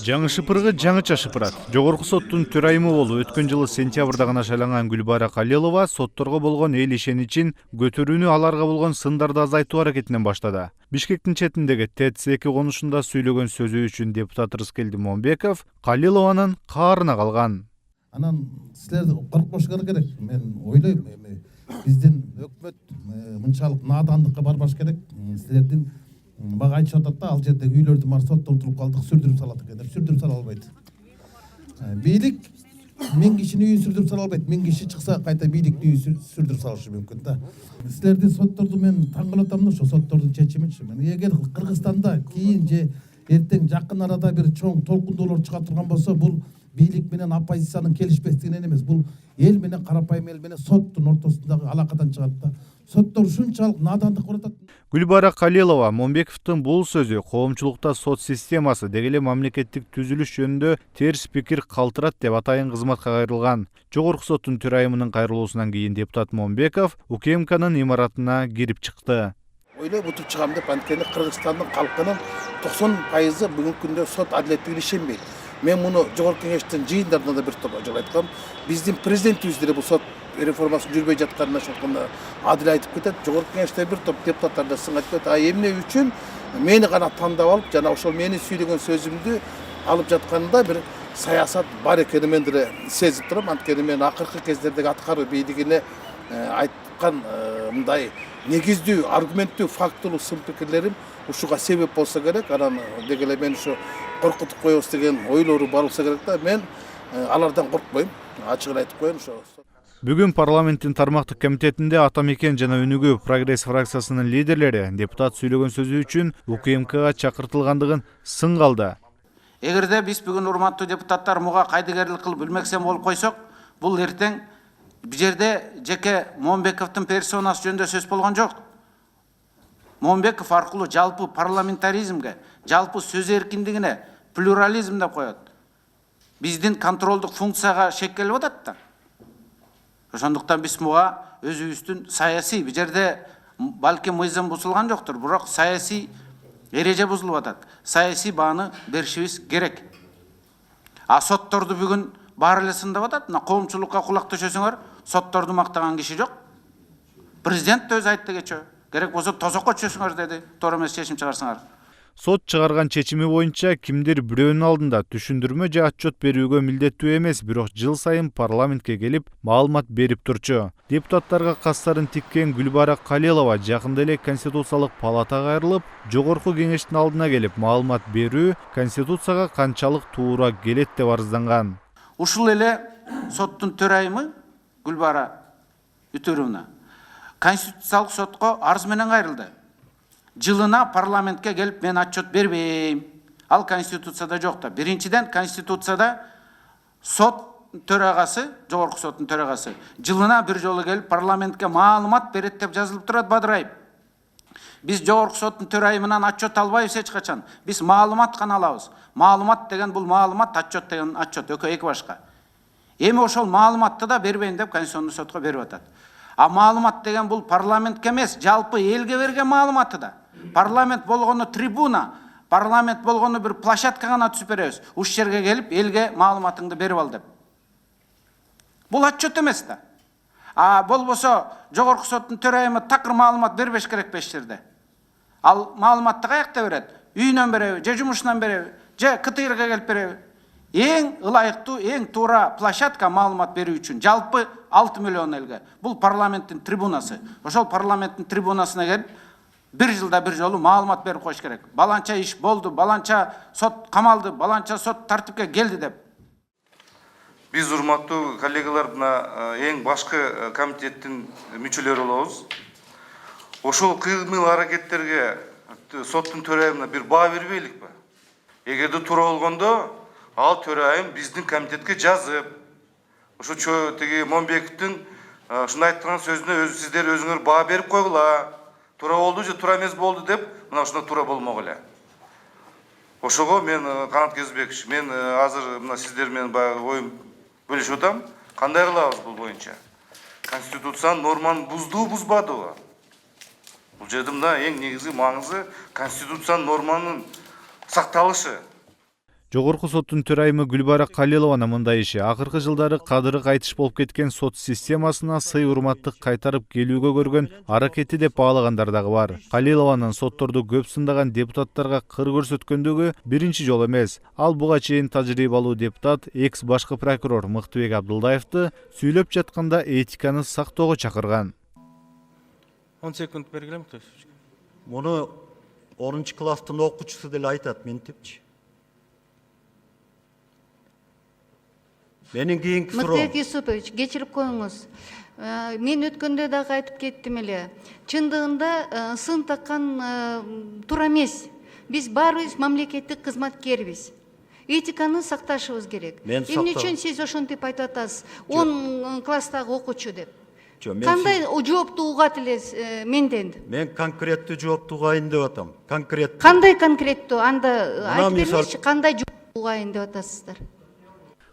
Жаңы шыпыргы жаңыча шыпырат. Жогорку соттун төрайымы болуп өткөн жылы сентябрда гана шайланган Гүлбара Калилова сотторго болгон эл ишеничин көтөрүүнү, аларга болгон сындарды азайтуу аракетинен баштады. Бишкектин четиндеги ТЭЦ-2 конушунда сүйлөгөн сөзү үчүн депутат Рыскелди Момбеков Калилованын каарына калган. Анан силер коркпош керек. Мен ойлойм, биздин өкмөт мынчалык наадандыкка барбаш керек. Силердин бага айтышып атат да, ал жердеги үйлөрдү бар соттуртуруп калдык, сүрдүрүп салат экендер. Сүрдүрүп сала албайт. Бийлик 1000 кишини үйүн сүрдүрүп сала албайт. 1000 киши чыкса кайта бийликтин үйүн сүрдүрүп салышы мүмкүн да. Силердин сотторду мен таң калып атам да, ошо соттордун чечиминчи. Эгер Кыргызстанда кийин же эртең жакын арада бир чоң толкундоолор чыга турган болсо, бул бийлик менен оппозициянын келишпестигинен эмес, бул эл менен, карапайым эл менен соттун ортосундагы алакадан чыгат да. Соттор ушунчалык наадандык кылып атат. Гүлбара Калилова Момбековдун бул сөзү коомчулукта сот системасы деги эле мамлекеттик түзүлүш жөнүндө терс пикир калтырат деп атайын кызматка кайрылган. Жогорку соттун төрайымынын кайрылуусунан кийин депутат Момбеков УКМКнын имаратына кирип чыкты. Ойлойм, утуп чыгам деп, анткени Кыргызстандын калкынын 90% бүгүнкү күндө сот адилеттигине ишенбейт. Мен муну жогорку кеңештин жыйындарында да бир топ жолу айткам. Биздин президентибиз деле бул сот реформасын жүрбөй жатканына шоткондо адил айтып кетет. Жогорку кеңеште бир топ депутаттар да сын айтып кетет. Эмне үчүн мени гана тандап алып, жана ошол мени сүйлөгөн сөзүмдү алып жатканында бир саясат бар экенин мен деле сезип турам. Анткени мен акыркы кездердеги аткаруу бийлигине айткан мындай негиздүү, аргументтүү, фактылуу сын пикирлерим ушуга себеп болсо керек. Анан деги эле мен ушу коркутуп коебуз деген ойлору бар болсо керек да. Мен алардан коркпойм. Ачыгын айтып коеюн ошо. Бүгүн парламенттин тармактык комитетинде Ата Мекен жана Өнүгүү Прогресс фракциясынын лидерлери депутат сүйлөгөн сөзү үчүн УКМКга чакыртылгандыгын сынга алды. Эгерде биз бүгүн урматтуу депутаттар муга кайдыгерлик кылып билмексем болуп койсок, бул эртең бул жерде жеке Момбековдун персонасы жөнүндө сөз болгон жок. Момбеков аркылуу жалпы парламентаризмге, жалпы сөз эркиндигине, плюрализм деп коет. Биздин контролдук функцияга шек келип атат да. Ошондуктан биз муга өзүбүздүн саясий, бул жерде балким мыйзам бузулган жоктур, бирок саясий эреже бузулуп атат. Саясий бааны беришибиз керек. А сотторду бүгүн баары эле сындап атат. Мына коомчулукка кулак төшөсөңөр, сотторду мактаган киши жок. Президент да өзү айтты кечээ. Керек болсо тозокко түшөсүңөр деди. Туура эмес чечим чыгарсаңар. Сот чыгарган чечими боюнча кимдир бирөөнүн алдында түшүндүрмө же отчет берүүгө милдеттүү эмес, бирок жыл сайын парламентке келип маалымат берип турчу. Депутаттарга кастарын тиккен Гүлбара Калилова жакында эле Конституциялык палатага кайрылып, жогорку кеңештин алдына келип маалымат берүү Конституцияга канчалык туура келет деп арызданган. Ушул эле соттун төрайымы Гүлбара Үтөрүвна Конституциялык сотко арыз менен кайрылды. Жылына парламентке келип мен отчет бербейм. Ал Конституцияда жок да. Биринчиден Конституцияда сот төрагасы, жогорку соттун төрагасы жылына бир жолу келип парламентке маалымат берет деп жазылып турат Бадыраев. Биз жогорку соттун төрайымынан отчет албайбыз эч качан. Биз маалымат гана алабыз. Маалымат деген бул маалымат, отчет деген отчет, экөө эки башка. Эми ошол маалыматты да бербейм деп Конституциондук сотко берип атат. А маалымат деген бул парламентке эмес, жалпы элге берген маалыматы да. Парламент болгону трибуна, парламент болгону бир площадка гана түзүп беребиз. Уш жерге келип элге маалыматыңды берип ал деп. Бул отчет эмес да. А болбосо жогорку соттун төрайымы такыр маалымат бербеш керек беш жерде. Ал маалыматты каякта берет? Үйүнөн береби, же жумушунан береби, же КТРге келип береби? Эң ылайыктуу, эң туура площадка маалымат берүү үчүн жалпы 6 миллион элге. Бул парламенттин трибунасы. Ошол парламенттин трибунасына келип бир жылда бир жолу маалымат берип коюш керек. Баланча иш болду, баланча сот камалды, баланча сот тартипке келди деп. Биз урматтуу коллегалар, мына эң башкы комитеттин мүчөлөрү болобуз. Ошол кыймыл аракеттерге соттун төрайымына бир баа бербейликпи? Эгерде туура болгондо, ал төрайым биздин комитетке жазып, ошо тиги Момбековдун ушундай айткан сөзүнө сиздер өзүңөр баа берип койгула. Туура болду же туура эмес болду деп, мына ушундай туура болмок эле. Ошого мен канат кезбекчи, мен азыр мына сиздер менен баягы оюм бөлүшүп атам. Кандай кылабыз бул боюнча? Конституциянын норманы буздубу, бузбадыбы? Бул жерде мына эң негизги маңызы конституциянын норманын сакталышы. Жогорку соттун төрайымы Гүлбара Калилована мындай иши акыркы жылдары кадыры кайтыш болуп кеткен сот системасына сый урматты кайтарып келүүгө көргөн аракети деп баалагандар дагы бар. Калилованын сотторду көп сындаган депутаттарга кыр көрсөткөндөгү биринчи жол эмес. Ал буга чейин тажрыйбалуу депутат, экс башкы прокурор Мыктыбек Абдылдаевди сүйлөп жатканда этиканы сактоого чакырган. 10 секунд бергилем. Муну 10 класстын окуучусу деле айтат, ментипчи. Менин кийинки суроо. Мыктыбек Юсупович, кечирип коюңуз. Мен өткөндө дагы айтып кеттим эле. Чындыгында сын таккан туура эмес. Биз баарыбыз мамлекеттик кызматкербиз. Этиканы сакташыбыз керек. Эмне үчүн сиз ошентип айтып атасыз? 10 класстагы окуучу деп. Кандай жоопту угат элес менден? Мен конкреттүү жоопту угайын деп атам. Конкреттүү. Кандай конкреттүү? Анда айтып берсеңизчи, кандай жоопту угайын деп атасыздар?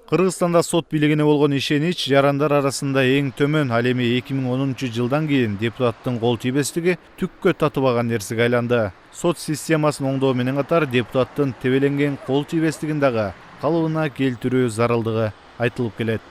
Кыргызстанда сот бийлигине болгон ишенич жарандар арасында эң төмөн. Ал эми 2010 жылдан кийин депутаттын кол тийбестиги түккө татыбаган нерсеге айланды. Сот системасын оңдоо менен катар депутаттын тебеленген кол тийбестигин дагы калыбына келтирүү зарылдыгы айтылып келет.